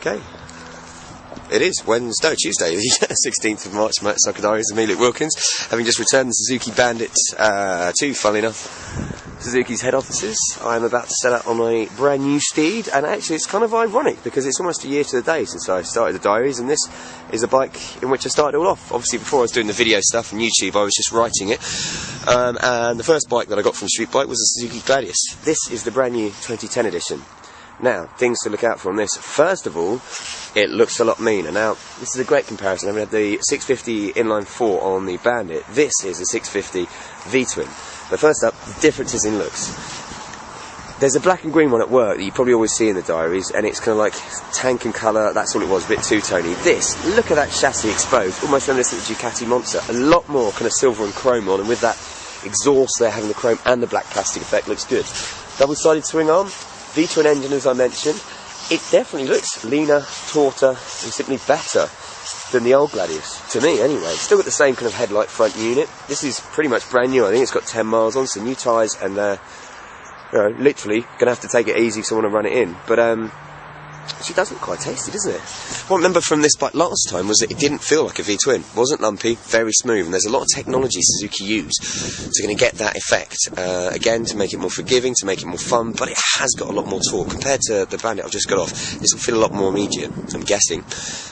Okay. It is Tuesday, the 16th of March. Suzuki Diaries, me, Wilkins, having just returned the Suzuki Bandit to, funnily enough, Suzuki's head offices. I'm about to set out on a brand new steed, and actually it's kind of ironic because it's almost a year to the day since I started the Diaries, and this is a bike in which I started it all off. Obviously before I was doing the video stuff on YouTube, I was just writing it, and the first bike that I got from Street Bike was the Suzuki Gladius. This is the brand new 2010 edition. Now, things to look out for on this. First of all, it looks a lot meaner. Now, this is a great comparison. I had the 650 inline 4 on the Bandit. This is a 650 V-twin. But first up, differences in looks. There's a black and green one at work that you probably always see in the Diaries, and it's kind of like tank and colour. That's all it was, a bit two-tony. This, look at that chassis exposed, almost reminiscent of the Ducati Monster. A lot more kind of silver and chrome on, and with that exhaust there having the chrome and the black plastic effect, looks good. Double-sided swing arm. V-twin engine, as I mentioned, it definitely looks leaner, tauter, and simply better than the old Gladius, to me anyway. Still got the same kind of headlight front unit. This is pretty much brand new. I think it's got 10 miles on, some new tyres, and literally going to have to take it easy because I want to run it in. But she does look quite tasty, doesn't it? What I remember from this bike last time was that it didn't feel like a V-twin. It wasn't lumpy, very smooth, and there's a lot of technology Suzuki use to going to get that effect. Again, to make it more forgiving, to make it more fun, but it has got a lot more torque. Compared to the Bandit I've just got off, this will feel a lot more immediate, I'm guessing.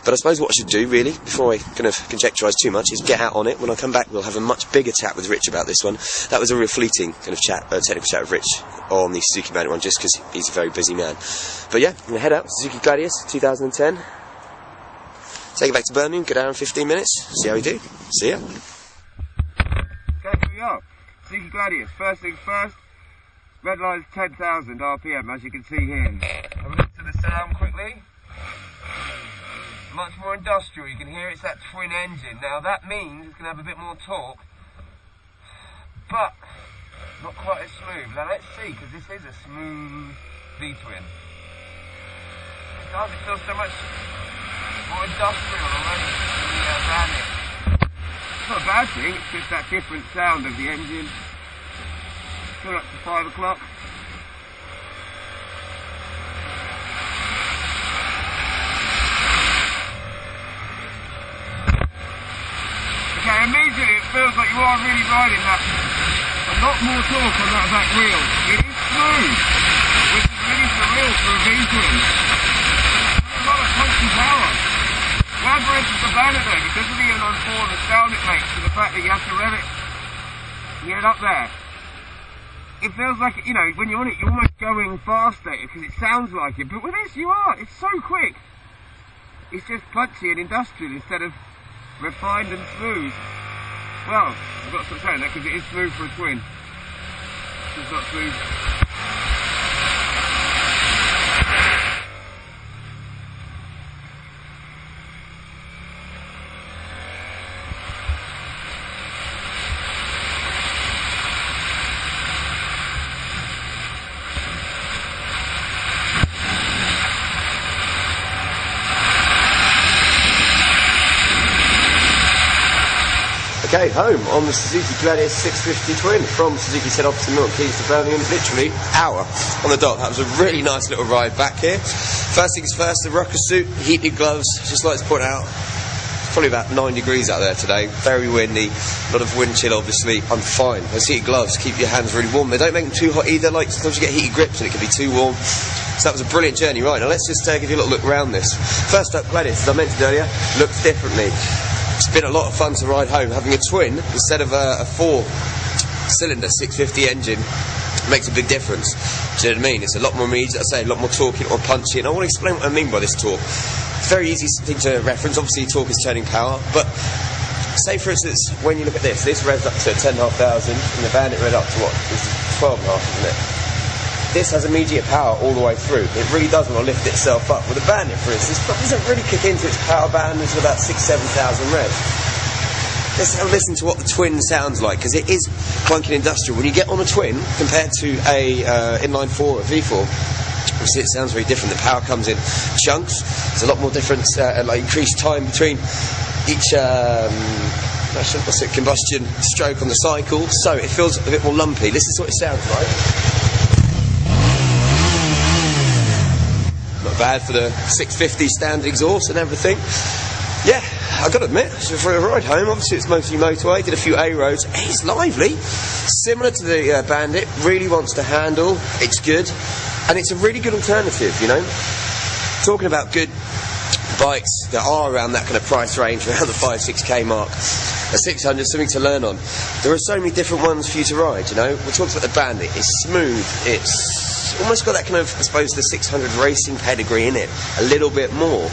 But I suppose what I should do, really, before I kind of conjecturise too much, is get out on it. When I come back, we'll have a much bigger chat with Rich about this one. That was a real fleeting kind of chat, technical chat with Rich on the Suzuki Bandit one, just because he's a very busy man. But yeah, I'm going to head out, Suzuki Gladius, 2010. Take it back to Birmingham, good hour and 15 minutes, see how we do. See ya. Okay, here we are. Suzuki Gladius, first things first, red line's 10,000 RPM, as you can see here. Have a look to the sound quickly. Much more industrial, you can hear it's that twin engine. Now that means it's going to have a bit more torque, but not quite as smooth. Now let's see, because this is a smooth V-twin. It does, it feels so much more industrial already than the Bandit. It's not a bad thing, it's just that different sound of the engine. Still up to 5 o'clock. Okay, immediately it feels like you are really riding that. A lot more torque on that back wheel. It is smooth, which is really surreal for a V-twin. A lot of punchy power. Glad versus the Bandit though, because of the inline 4 and the sound it makes, and the fact that you have to rev it to get it up there. It feels like, you know, when you're on it, you're almost going faster because it sounds like it. But with this, you are. It's so quick. It's just punchy and industrial instead of refined and smooth. Well, I've got to stop saying that because it is smooth for a twin. It's not smooth. Okay, home on the Suzuki Gladius 650 twin from Suzuki's head office in Milton Keynes to Birmingham, literally hour on the dot. That was a really nice little ride back here. First things first, the rucker suit, heated gloves, just like to point out, it's probably about 9 degrees out there today, very windy, a lot of wind chill obviously. I'm fine. Those heated gloves keep your hands really warm. They don't make them too hot either, like sometimes you get heated grips and it can be too warm. So that was a brilliant journey. Right, now let's just give you a little look around this. First up, Gladius, as I mentioned earlier, looks differently. It's been a lot of fun to ride home. Having a twin instead of a 4-cylinder 650 engine makes a big difference. Do you know what I mean? It's a lot more immediate, I say, a lot more torque, a lot more punchy, and I want to explain what I mean by this torque. It's a very easy thing to reference. Obviously torque is turning power, but say for instance when you look at this revs up to 10,500 and the Bandit rev up to what? This is 12.5, isn't it? This has immediate power all the way through. It really does want to lift itself up. With a Bandit, for instance, it doesn't really kick into its power band until about 6,000-7,000 revs. Let's have a listen to what the twin sounds like, because it is clunky and industrial. When you get on a twin, compared to a inline 4 or a V4, obviously it sounds very different. The power comes in chunks. There's a lot more difference, like increased time between each combustion stroke on the cycle, so it feels a bit more lumpy. This is what it sounds like. not bad for the 650 standard exhaust and everything. Yeah, I've got to admit, for a ride home, obviously it's mostly motorway, did a few A roads. It's lively, similar to the Bandit, really wants to handle, it's good, and it's a really good alternative, you know. Talking about good bikes that are around that kind of price range, around the 5-6k mark, a 600, something to learn on. There are so many different ones for you to ride, you know. We talked about the Bandit, it's smooth, it's almost got that kind of, I suppose, the 600 racing pedigree in it, a little bit more.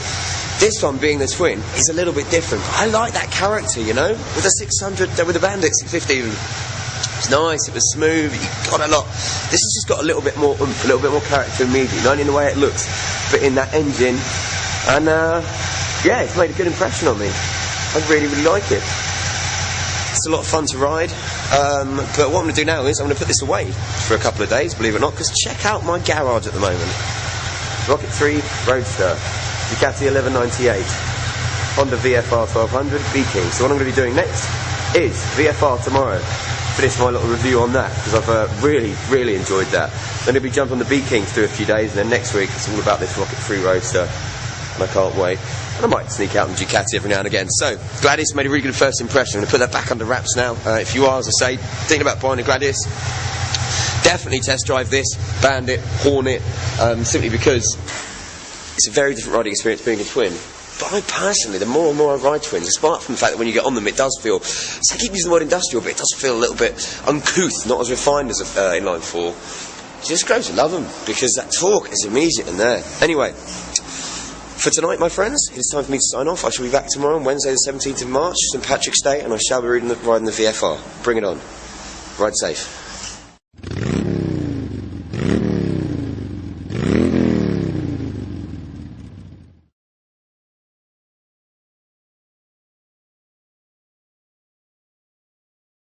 This one, being the twin, is a little bit different. I like that character, you know, with the 600, with the Bandit 650. It was nice, it was smooth, you got a lot. This has just got a little bit more oomph, a little bit more character immediately, not in the way it looks, but in that engine. And yeah, it's made a good impression on me. I really, really like it. It's a lot of fun to ride. But what I'm going to do now is I'm going to put this away for a couple of days, believe it or not, because check out my garage at the moment. Rocket 3 Roadster, Ducati 1198, Honda VFR 1200, B-King. So what I'm going to be doing next is VFR tomorrow. Finish my little review on that, because I've really, really enjoyed that. Then I'll be jumping on the B-King to do a few days, and then next week it's all about this Rocket 3 Roadster. And I can't wait. And I might sneak out in Ducati every now and again. So, Gladius made a really good first impression. I'm going to put that back under wraps now. If you are, as I say, thinking about buying a Gladius, definitely test drive this, Bandit, Hornet, simply because it's a very different riding experience being a twin. But I personally, the more and more I ride twins, apart from the fact that when you get on them it does feel, so I keep using the word industrial, but it does feel a little bit uncouth, not as refined as inline 4. You just grow to love them, because that torque is immediate in there. Anyway, for tonight, my friends, it's time for me to sign off. I shall be back tomorrow on Wednesday the 17th of March, St Patrick's Day, and I shall be riding the VFR. Bring it on. Ride safe.